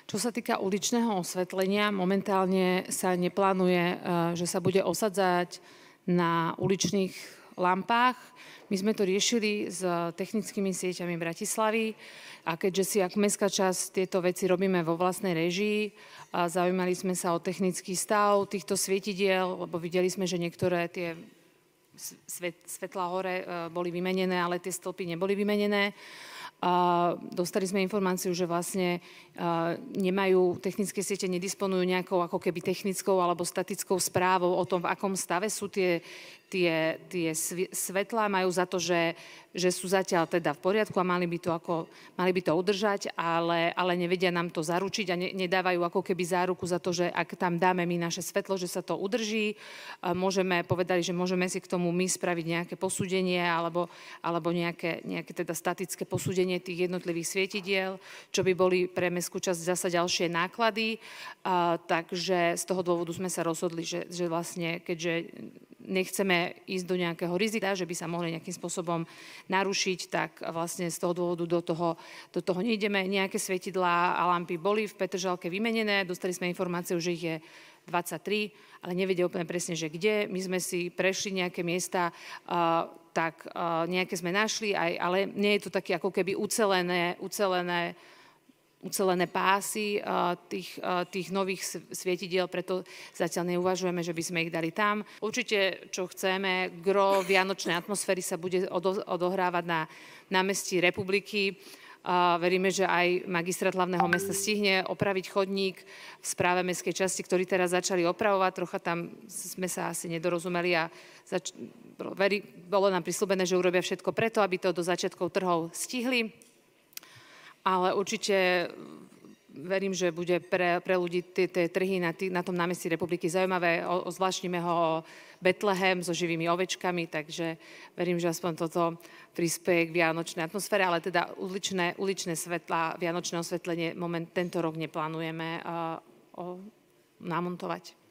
Čo sa týka uličného osvetlenia, momentálne sa neplánuje, že sa bude osadzať na uličných lampách. My sme to riešili s technickými sieťami Bratislavy a keďže si ako mestská časť tieto veci robíme vo vlastnej réžii, zaujímali sme sa o technický stav týchto svietidiel, lebo videli sme, že niektoré tie svetlá hore boli vymenené, ale tie stĺpy neboli vymenené. Dostali sme informáciu, že vlastne nemajú, technické siete nedisponujú nejakou ako keby technickou alebo statickou správou o tom, v akom stave sú tie svetlá. Majú za to, že sú zatiaľ teda v poriadku a mali by to udržať, ale nevedia nám to zaručiť a nedávajú ako keby záruku za to, že ak tam dáme my naše svetlo, že sa to udrží. Povedali, že môžeme si k tomu my spraviť nejaké posúdenie alebo nejaké teda statické posúdenie tých jednotlivých svietidiel, čo by boli pre mestskú časť zasa ďalšie náklady. Takže z toho dôvodu sme sa rozhodli, že vlastne, keďže nechceme ísť do nejakého rizika, že by sa mohli nejakým spôsobom narušiť, tak vlastne z toho dôvodu do toho nejdeme. Nejaké svietidlá a lampy boli v Petržalke vymenené, dostali sme informáciu, že ich je 23, ale nevedia úplne presne, že kde. My sme si prešli nejaké miesta, tak nejaké sme našli, ale nie je to také ako keby ucelené pásy tých nových svietidiel, preto zatiaľ neuvažujeme, že by sme ich dali tam. Určite, čo chceme, gro vianočnej atmosféry sa bude odohrávať na námestí Republiky. Veríme, že aj magistrát hlavného mesta stihne opraviť chodník v správe mestskej časti, ktorý teraz začali opravovať. Trocha tam sme sa asi nedorozumeli a bolo nám prisľúbené, že urobia všetko preto, aby to do začiatkov trhov stihli. Ale určite verím, že bude pre ľudí tie trhy na tom námestí Republiky zaujímavé. Ozvláštnime ho Betlehem so živými ovečkami, takže verím, že aspoň toto prispieje k vianočnej atmosfére, ale teda uličné svetlá, vianočné osvetlenie tento rok neplánujeme namontovať.